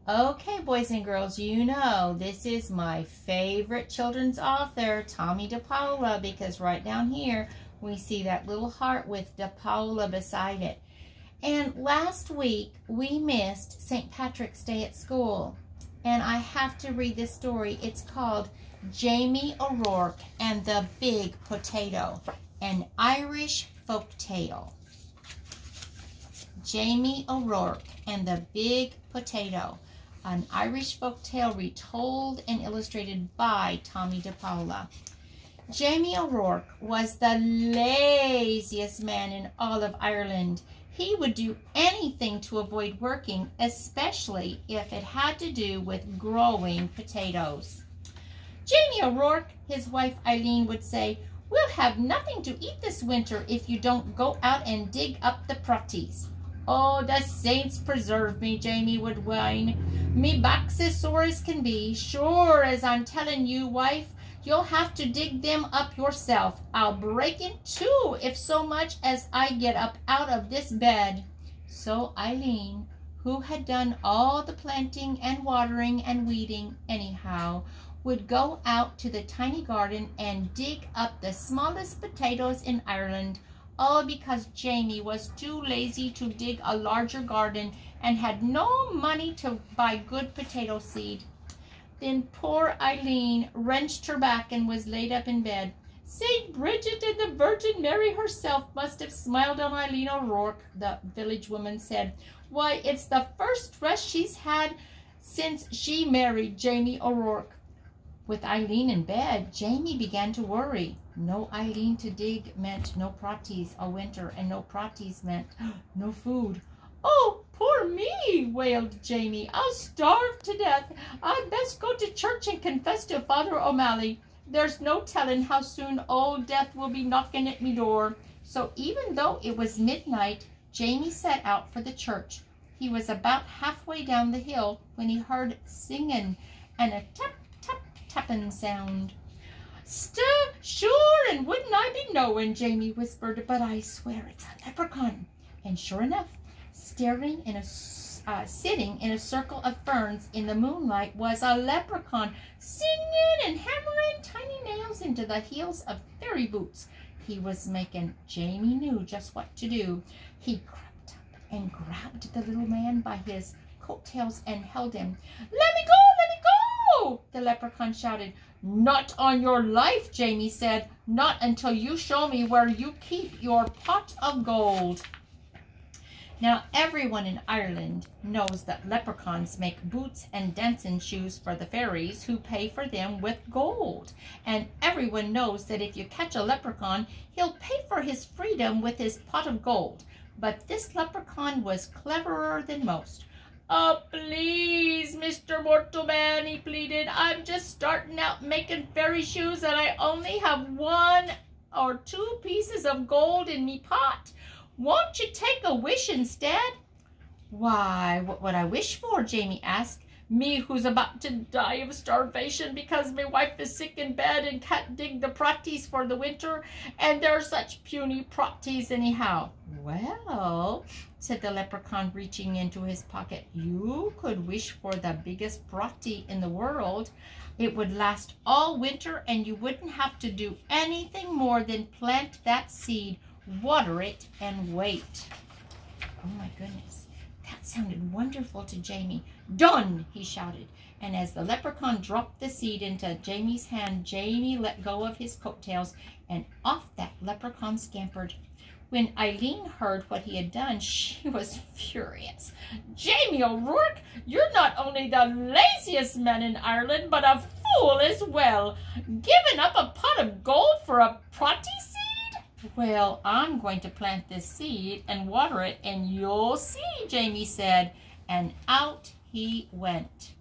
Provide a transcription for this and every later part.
Okay, boys and girls, you know this is my favorite children's author, Tomie De Paola, because right down here we see that little heart with De Paola beside it. And last week we missed St. Patrick's Day at school, and I have to read this story. It's called Jamie O'Rourke and the Big Potato, an Irish folk tale. Jamie O'Rourke and the Big Potato, an Irish folk tale retold and illustrated by Tomie De Paola. Jamie O'Rourke was the laziest man in all of Ireland. He would do anything to avoid working, especially if it had to do with growing potatoes. Jamie O'Rourke, his wife Eileen, would say, "We'll have nothing to eat this winter if you don't go out and dig up the protties." "Oh, the saints preserve me," Jamie would whine. "Me back's as sore as can be. Sure as I'm telling you, wife, you'll have to dig them up yourself. I'll break in two if so much as I get up out of this bed." So Eileen, who had done all the planting and watering and weeding anyhow, would go out to the tiny garden and dig up the smallest potatoes in Ireland, all because Jamie was too lazy to dig a larger garden and had no money to buy good potato seed. Then poor Eileen wrenched her back and was laid up in bed. St. Bridget and the Virgin Mary herself must have smiled on Eileen O'Rourke, the village woman said. "Why, it's the first rest she's had since she married Jamie O'Rourke." With Eileen in bed, Jamie began to worry. No Eileen to dig meant no protties all winter, and no protties meant no food. "Oh, poor me," wailed Jamie. "I'll starve to death. I'd best go to church and confess to Father O'Malley. There's no telling how soon old death will be knocking at me door." So even though it was midnight, Jamie set out for the church. He was about halfway down the hill when he heard singing and a tap, tap, tapping sound. Sure, and wouldn't I be knowing," Jamie whispered, "but I swear it's a leprechaun." And sure enough, sitting in a circle of ferns in the moonlight was a leprechaun, singing and hammering tiny nails into the heels of fairy boots. He was making Jamie knew just what to do. He crept up and grabbed the little man by his coattails and held him. "Let me go, let me go!" the leprechaun shouted. "Not on your life," Jamie said. "Not until you show me where you keep your pot of gold." Now, everyone in Ireland knows that leprechauns make boots and dancing shoes for the fairies, who pay for them with gold. And everyone knows that if you catch a leprechaun, he'll pay for his freedom with his pot of gold. But this leprechaun was cleverer than most. "Oh, please, Mr. Mortalman," he pleaded. "I'm just starting out making fairy shoes, and I only have 1 or 2 pieces of gold in me pot. Won't you take a wish instead?" "Why, what would I wish for?" Jamie asked. "Me who's about to die of starvation because my wife is sick in bed and can't dig the protties for the winter, and they're such puny protties anyhow." "Well," said the leprechaun, reaching into his pocket, "you could wish for the biggest protty in the world. It would last all winter, and you wouldn't have to do anything more than plant that seed, water it, and wait." Oh my goodness, that sounded wonderful to Jamie. "Done!" he shouted. And as the leprechaun dropped the seed into Jamie's hand, Jamie let go of his coattails, and off that leprechaun scampered. When Eileen heard what he had done, she was furious. "Jamie O'Rourke, you're not only the laziest man in Ireland, but a fool as well. Giving up a pot of gold for a protty seed?" "Well, I'm going to plant this seed and water it, and you'll see," Jamie said, and out he went.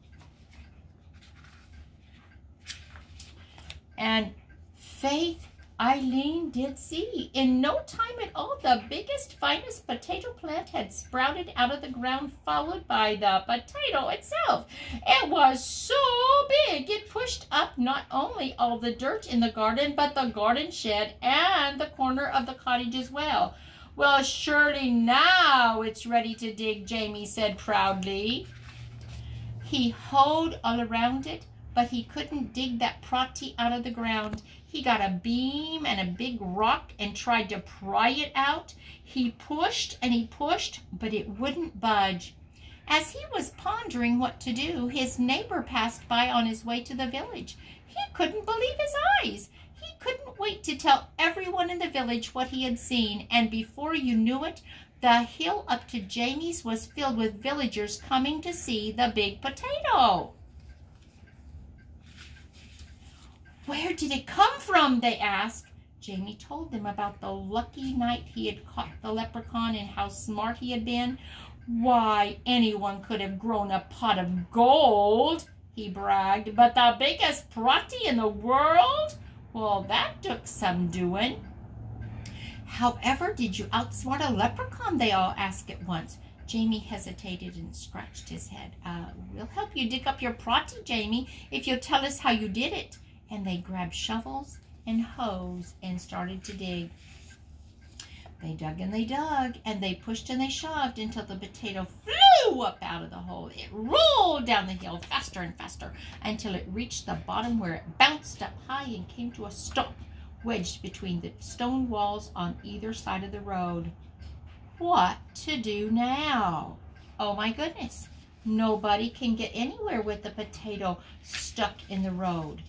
And faith, Eileen did see. In no time at all, the biggest, finest potato plant had sprouted out of the ground, followed by the potato itself. It was so big, it pushed up not only all the dirt in the garden, but the garden shed and the corner of the cottage as well. "Well, surely now it's ready to dig," Jamie said proudly. He hoed all around it, but he couldn't dig that prati out of the ground. He got a beam and a big rock and tried to pry it out. He pushed and he pushed, but it wouldn't budge. As he was pondering what to do, his neighbor passed by on his way to the village. He couldn't believe his eyes. He couldn't wait to tell everyone in the village what he had seen, and before you knew it, the hill up to Jamie's was filled with villagers coming to see the big potato. "Where did it come from?" they asked. Jamie told them about the lucky night he had caught the leprechaun and how smart he had been. "Why, anyone could have grown a pot of gold," he bragged, "but the biggest prati in the world? Well, that took some doing." "However did you outsmart a leprechaun?" they all asked at once. Jamie hesitated and scratched his head. "We'll help you dig up your prati, Jamie, if you'll tell us how you did it." And they grabbed shovels and hoes and started to dig. They dug and they dug, and they pushed and they shoved until the potato flew up out of the hole. It rolled down the hill faster and faster until it reached the bottom, where it bounced up high and came to a stop, wedged between the stone walls on either side of the road. What to do now? Oh my goodness, nobody can get anywhere with the potato stuck in the road.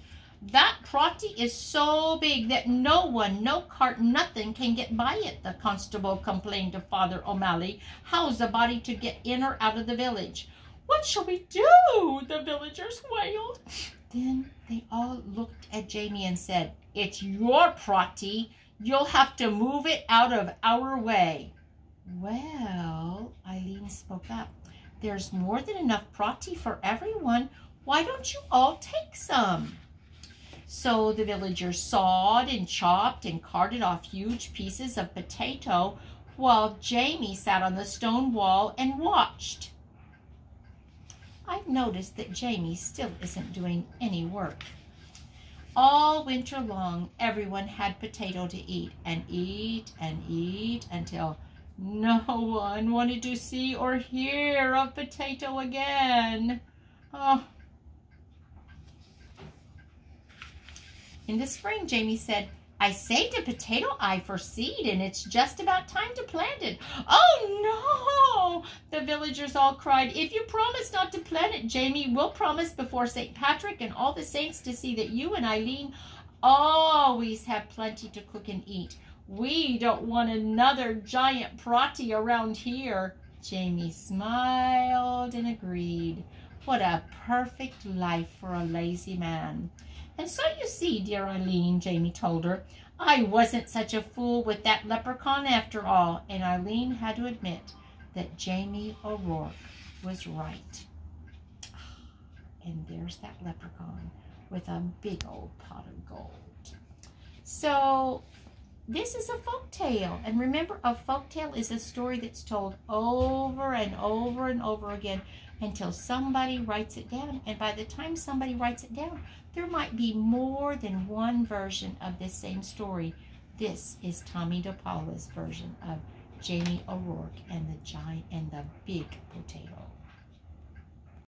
"That prati is so big that no one, no cart, nothing can get by it," the constable complained to Father O'Malley. "How's a body to get in or out of the village?" "What shall we do?" the villagers wailed. Then they all looked at Jamie and said, "It's your prati. You'll have to move it out of our way." "Well," Eileen spoke up, "there's more than enough prati for everyone. Why don't you all take some?" So the villagers sawed and chopped and carted off huge pieces of potato, while Jamie sat on the stone wall and watched. I've noticed that Jamie still isn't doing any work. All winter long, everyone had potato to eat and eat and eat until no one wanted to see or hear of potato again. Oh. In the spring, Jamie said, "I saved a potato eye for seed, and it's just about time to plant it." "Oh, no!" the villagers all cried. "If you promise not to plant it, Jamie, we'll promise before St. Patrick and all the saints to see that you and Eileen always have plenty to cook and eat. We don't want another giant prati around here." Jamie smiled and agreed. What a perfect life for a lazy man. "And so you see, dear Eileen," Jamie told her, "I wasn't such a fool with that leprechaun after all." And Eileen had to admit that Jamie O'Rourke was right. And there's that leprechaun with a big old pot of gold. So this is a folk tale. And remember, a folk tale is a story that's told over and over and over again until somebody writes it down. And by the time somebody writes it down, there might be more than one version of this same story. This is Tomie De Paola's version of Jamie O'Rourke and the giant and the big potato.